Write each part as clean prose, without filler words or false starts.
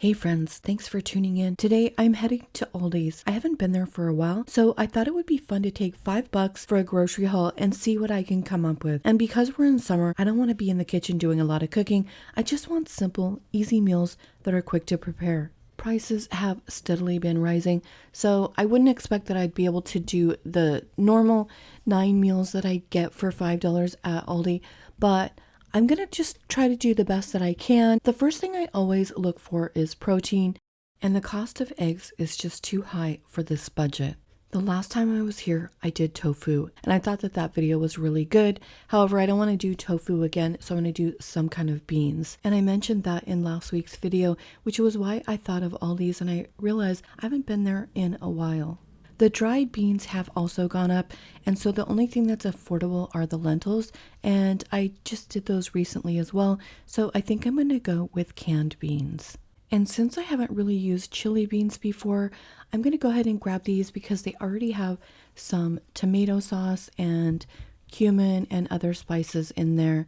Hey friends, thanks for tuning in. Today I'm heading to Aldi's. I haven't been there for a while, so I thought it would be fun to take $5 for a grocery haul and see what I can come up with. And because we're in summer, I don't want to be in the kitchen doing a lot of cooking. I just want simple, easy meals that are quick to prepare. Prices have steadily been rising, so I wouldn't expect that I'd be able to do the normal 9 meals that I get for $5 at Aldi, but I'm going to just try to do the best that I can. The first thing I always look for is protein, and the cost of eggs is just too high for this budget. The last time I was here, I did tofu, and I thought that that video was really good. However, I don't want to do tofu again, so I'm going to do some kind of beans. And I mentioned that in last week's video, which was why I thought of Aldi's, and I realized I haven't been there in a while. The dried beans have also gone up, and so the only thing that's affordable are the lentils, and I just did those recently as well, so I think I'm going to go with canned beans. And since I haven't really used chili beans before, I'm going to go ahead and grab these because they already have some tomato sauce and cumin and other spices in there.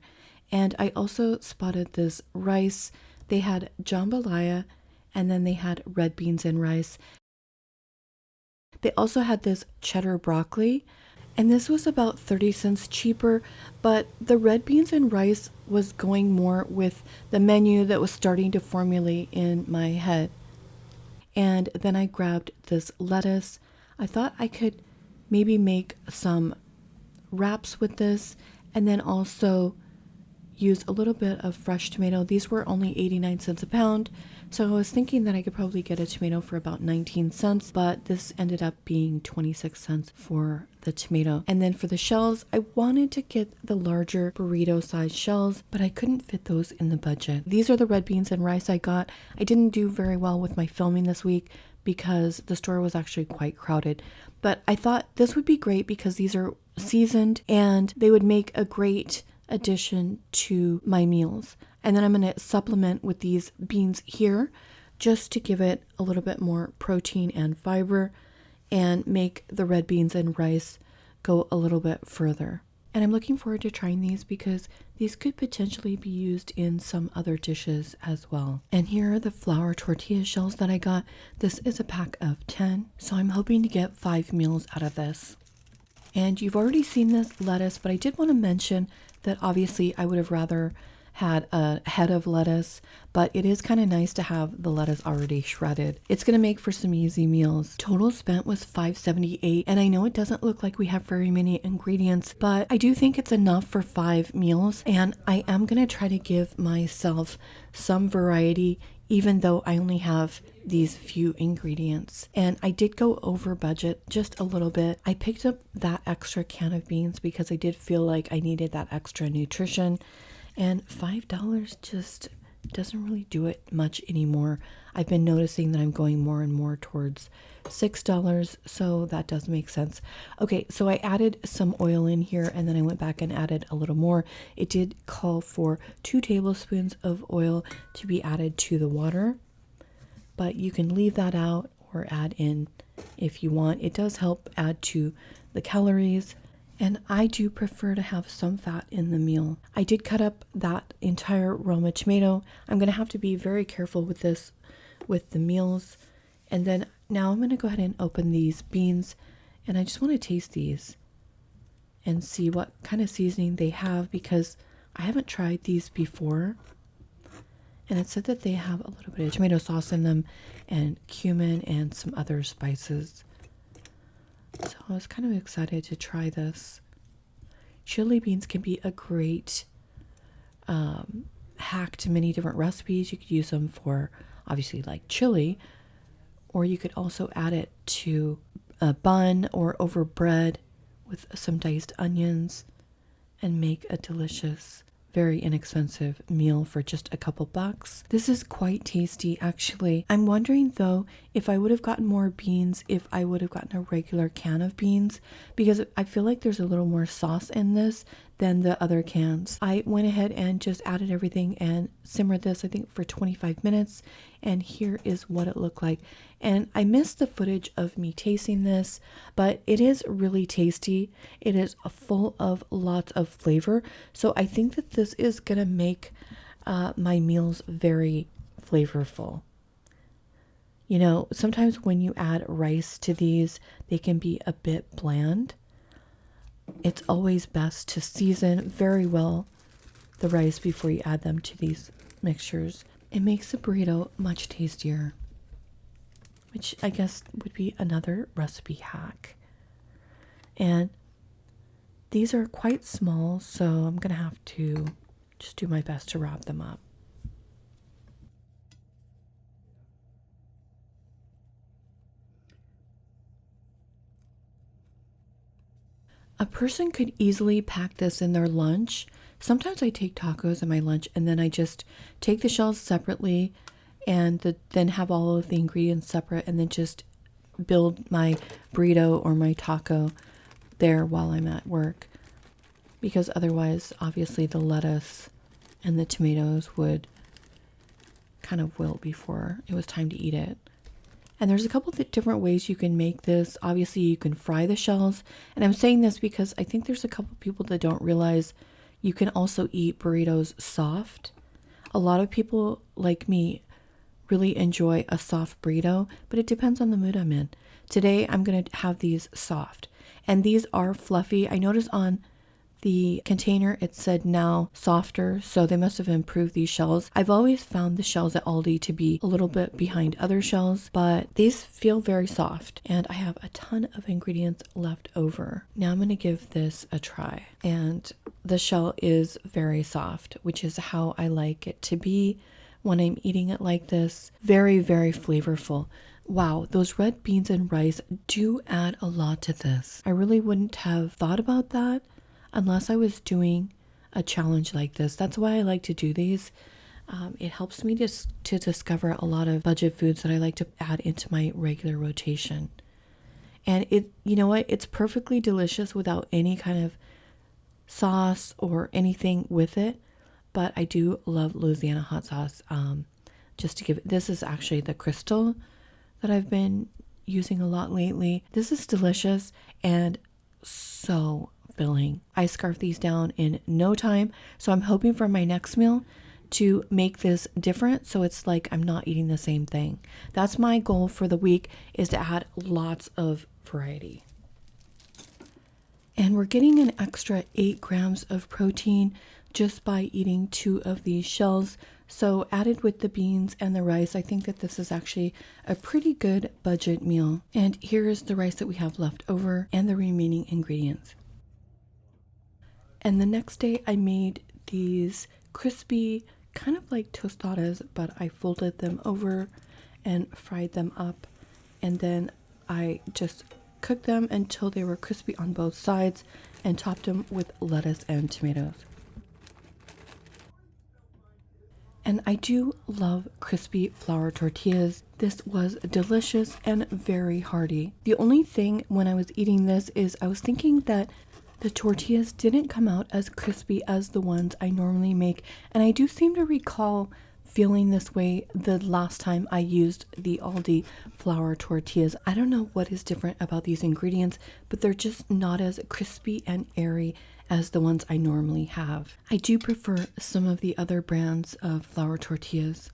And I also spotted this rice. They had jambalaya, and then they had red beans and rice. They also had this cheddar broccoli, and this was about 30 cents cheaper, but the red beans and rice was going more with the menu that was starting to formulate in my head. And then I grabbed this lettuce. I thought I could maybe make some wraps with this, and then also use a little bit of fresh tomato. These were only 89 cents a pound, so I was thinking that I could probably get a tomato for about 19 cents, but this ended up being 26 cents for the tomato. And then for the shells, I wanted to get the larger burrito size shells, but I couldn't fit those in the budget. These are the red beans and rice I got. I didn't do very well with my filming this week because the store was actually quite crowded, but I thought this would be great because these are seasoned and they would make a great addition to my meals. And then I'm going to supplement with these beans here just to give it a little bit more protein and fiber and make the red beans and rice go a little bit further. And I'm looking forward to trying these because these could potentially be used in some other dishes as well. And here are the flour tortilla shells that I got. This is a pack of 10, so I'm hoping to get 5 meals out of this. And you've already seen this lettuce, but I did want to mention that obviously I would have rather had a head of lettuce, but it is kind of nice to have the lettuce already shredded. It's going to make for some easy meals. Total spent was $5.78, and I know it doesn't look like we have very many ingredients, but I do think it's enough for 5 meals, and I am going to try to give myself some variety even though I only have these few ingredients. And I did go over budget just a little bit. I picked up that extra can of beans because I did feel like I needed that extra nutrition. And $5 just doesn't really do it much anymore. I've been noticing that I'm going more and more towards $6, so that does make sense. Okay, so I added some oil in here and then I went back and added a little more. It did call for 2 tablespoons of oil to be added to the water, but you can leave that out or add in if you want. It does help add to the calories, and I do prefer to have some fat in the meal. I did cut up that entire Roma tomato. I'm going to have to be very careful with this, with the meals. And then now I'm going to go ahead and open these beans, and I just want to taste these and see what kind of seasoning they have because I haven't tried these before. And it said that they have a little bit of tomato sauce in them and cumin and some other spices. So I was kind of excited to try this. Chili beans can be a great hack to many different recipes. You could use them for obviously like chili, or you could also add it to a bun or over bread with some diced onions and make a delicious, very inexpensive meal for just a couple bucks. This is quite tasty actually. I'm wondering though if I would have gotten more beans if I would have gotten a regular can of beans because I feel like there's a little more sauce in this than the other cans. I went ahead and just added everything and simmered this I think for 25 minutes, and here is what it looked like. And I missed the footage of me tasting this, but it is really tasty. It is full of lots of flavor, so I think that this is gonna make my meals very flavorful. You know, sometimes when you add rice to these, they can be a bit bland. It's always best to season very well the rice before you add them to these mixtures. It makes the burrito much tastier, which I guess would be another recipe hack. And these are quite small, so I'm gonna have to just do my best to wrap them up. A person could easily pack this in their lunch. Sometimes I take tacos in my lunch and then I just take the shells separately and then have all of the ingredients separate and then just build my burrito or my taco there while I'm at work. Because otherwise, obviously, the lettuce and the tomatoes would kind of wilt before it was time to eat it. And there's a couple of different ways you can make this. Obviously, you can fry the shells. And I'm saying this because I think there's a couple people that don't realize you can also eat burritos soft. A lot of people like me really enjoy a soft burrito, but it depends on the mood I'm in. Today, I'm going to have these soft. And these are fluffy. I noticed on the container it said now softer, so they must have improved these shells. I've always found the shells at Aldi to be a little bit behind other shells, but these feel very soft and I have a ton of ingredients left over. Now I'm going to give this a try, and the shell is very soft, which is how I like it to be when I'm eating it like this. Very, very flavorful. Wow, those red beans and rice do add a lot to this. I really wouldn't have thought about that unless I was doing a challenge like this. That's why I like to do these. It helps me to discover a lot of budget foods that I like to add into my regular rotation. And you know what? It's perfectly delicious without any kind of sauce or anything with it. But I do love Louisiana hot sauce. Just to give it, this is actually the crystal that I've been using a lot lately. This is delicious and so filling. I scarf these down in no time, so I'm hoping for my next meal to make this different, so it's like I'm not eating the same thing. That's my goal for the week, is to add lots of variety. And we're getting an extra 8 grams of protein just by eating 2 of these shells. So added with the beans and the rice, I think that this is actually a pretty good budget meal. And here is the rice that we have left over and the remaining ingredients. And the next day I made these crispy, kind of like tostadas, but I folded them over and fried them up. And then I just cooked them until they were crispy on both sides and topped them with lettuce and tomatoes. And I do love crispy flour tortillas. This was delicious and very hearty. The only thing when I was eating this is I was thinking that the tortillas didn't come out as crispy as the ones I normally make. And I do seem to recall feeling this way the last time I used the Aldi flour tortillas. I don't know what is different about these ingredients, but they're just not as crispy and airy as the ones I normally have. I do prefer some of the other brands of flour tortillas.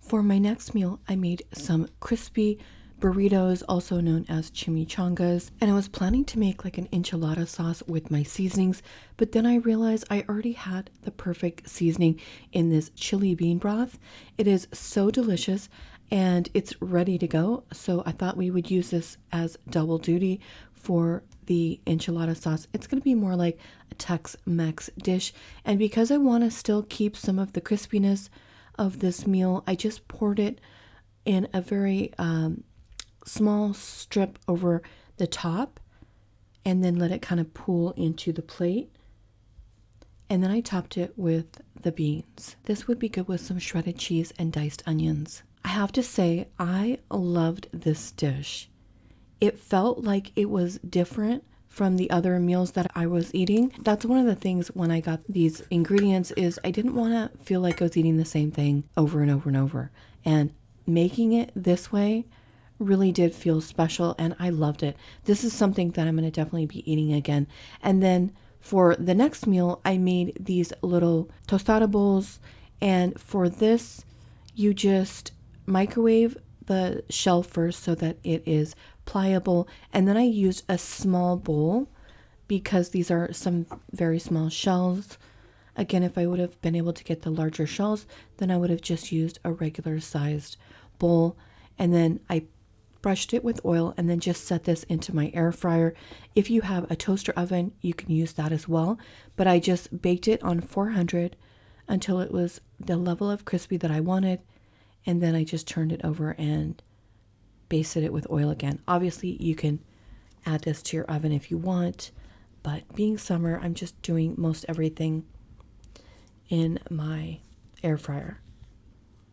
For my next meal, I made some crispy burritos, also known as chimichangas, and I was planning to make like an enchilada sauce with my seasonings, but then I realized I already had the perfect seasoning in this chili bean broth. It is so delicious and it's ready to go, so I thought we would use this as double duty for the enchilada sauce. It's going to be more like a Tex Mex dish, and because I want to still keep some of the crispiness of this meal, I just poured it in a very small strip over the top and then let it kind of pool into the plate, and then I topped it with the beans. This would be good with some shredded cheese and diced onions. I have to say, I loved this dish. It felt like it was different from the other meals that I was eating. That's one of the things when I got these ingredients, is I didn't want to feel like I was eating the same thing over and over and over, and making it this way really did feel special, and I loved it. This is something that I'm going to definitely be eating again. And then for the next meal, I made these little tostada bowls, and for this, you just microwave the shell first so that it is pliable, and then I used a small bowl because these are some very small shells. Again, if I would have been able to get the larger shells, then I would have just used a regular sized bowl, and then I brushed it with oil and then just set this into my air fryer. If you have a toaster oven, you can use that as well, but I just baked it on 400 until it was the level of crispy that I wanted, and then I just turned it over and basted it with oil again. Obviously, you can add this to your oven if you want, but being summer, I'm just doing most everything in my air fryer.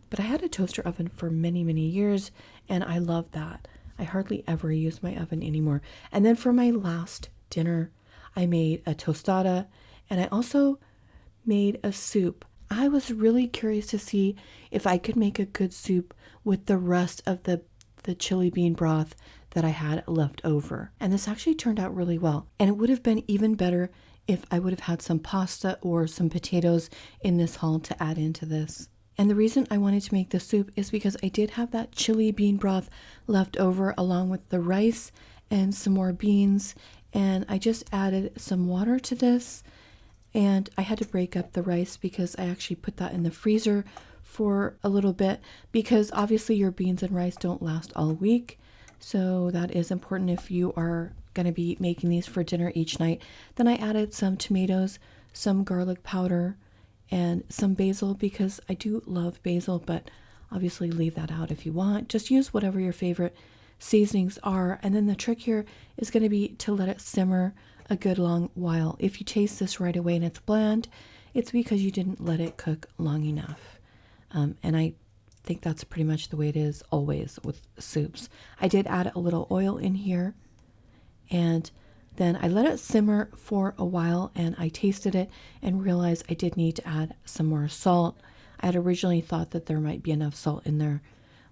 But I had a toaster oven for many, many years, and I love that. I hardly ever use my oven anymore. And then for my last dinner, I made a tostada, and I also made a soup. I was really curious to see if I could make a good soup with the rest of the chili bean broth that I had left over. And this actually turned out really well. And it would have been even better if I would have had some pasta or some potatoes in this haul to add into this. And the reason I wanted to make the soup is because I did have that chili bean broth left over along with the rice and some more beans. And I just added some water to this. And I had to break up the rice because I actually put that in the freezer for a little bit, because obviously your beans and rice don't last all week. So that is important if you are going to be making these for dinner each night. Then I added some tomatoes, some garlic powder, and some basil, because I do love basil, but obviously leave that out if you want. Just use whatever your favorite seasonings are. And then the trick here is going to be to let it simmer a good long while. If you taste this right away and it's bland, it's because you didn't let it cook long enough. And I think that's pretty much the way it is always with soups. I did add a little oil in here, and then I let it simmer for a while, and I tasted it and realized I did need to add some more salt. I had originally thought that there might be enough salt in there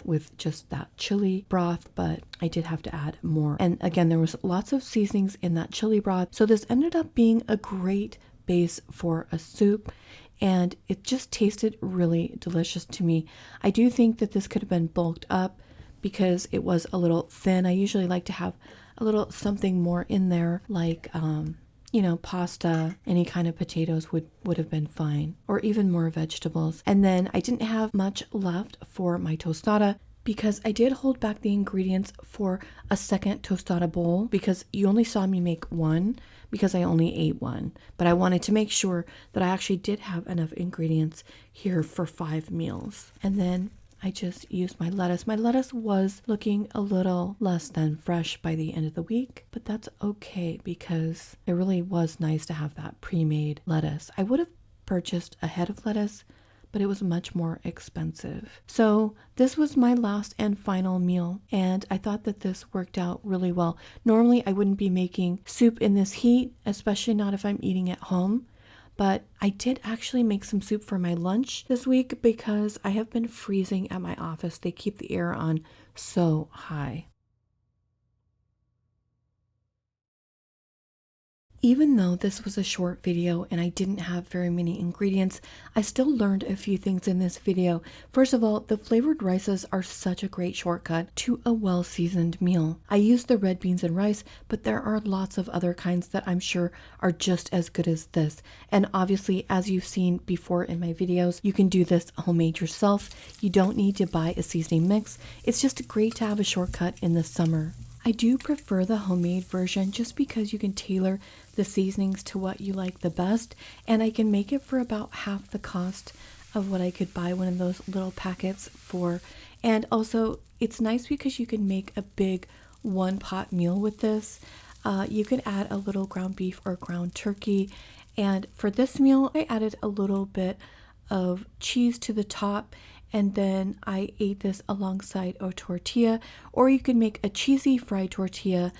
with just that chili broth, but I did have to add more. And again, there was lots of seasonings in that chili broth, so this ended up being a great base for a soup, and it just tasted really delicious to me. I do think that this could have been bulked up because it was a little thin. I usually like to have a little something more in there, like pasta, any kind of potatoes would have been fine, or even more vegetables. And then I didn't have much left for my tostada because I did hold back the ingredients for a second tostada bowl, because you only saw me make one because I only ate one. But I wanted to make sure that I actually did have enough ingredients here for 5 meals. And then I just used my lettuce. My lettuce was looking a little less than fresh by the end of the week, but that's okay because it really was nice to have that pre-made lettuce. I would have purchased a head of lettuce, but it was much more expensive. So this was my last and final meal, and I thought that this worked out really well. Normally I wouldn't be making soup in this heat, especially not if I'm eating at home. But I did actually make some soup for my lunch this week because I have been freezing at my office. They keep the air on so high. Even though this was a short video and I didn't have very many ingredients, I still learned a few things in this video. First of all, the flavored rices are such a great shortcut to a well-seasoned meal. I used the red beans and rice, but there are lots of other kinds that I'm sure are just as good as this. And obviously, as you've seen before in my videos, you can do this homemade yourself. You don't need to buy a seasoning mix. It's just great to have a shortcut in the summer. I do prefer the homemade version just because you can tailor the seasonings to what you like the best, and I can make it for about half the cost of what I could buy one of those little packets for. And also, it's nice because you can make a big one-pot meal with this. You can add a little ground beef or ground turkey, and for this meal, I added a little bit of cheese to the top, and then I ate this alongside a tortilla, or you can make a cheesy fried tortilla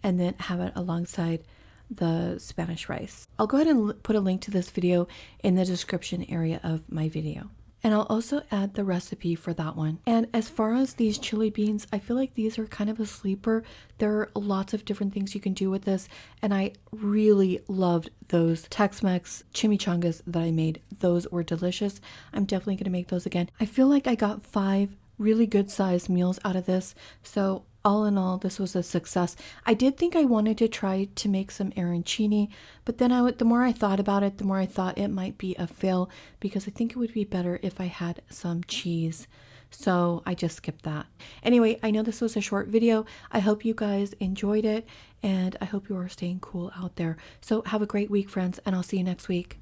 and then have it alongside the Spanish rice. I'll go ahead and put a link to this video in the description area of my video. And I'll also add the recipe for that one. And as far as these chili beans, I feel like these are kind of a sleeper. There are lots of different things you can do with this, and I really loved those Tex-Mex chimichangas that I made. Those were delicious. I'm definitely going to make those again. I feel like I got 5 really good sized meals out of this. So all in all, this was a success. I did think I wanted to try to make some arancini, but then the more I thought about it, the more I thought it might be a fail because I think it would be better if I had some cheese. So I just skipped that. Anyway, I know this was a short video. I hope you guys enjoyed it, and I hope you are staying cool out there. So have a great week, friends, and I'll see you next week.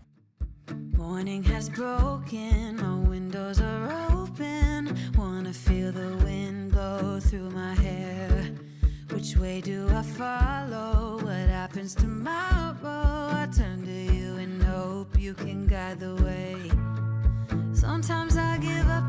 Morning has broken, my windows are open. Wanna feel the wind blow through my hair. Which way do I follow? What happens tomorrow? I turn to you and hope you can guide the way. Sometimes I give up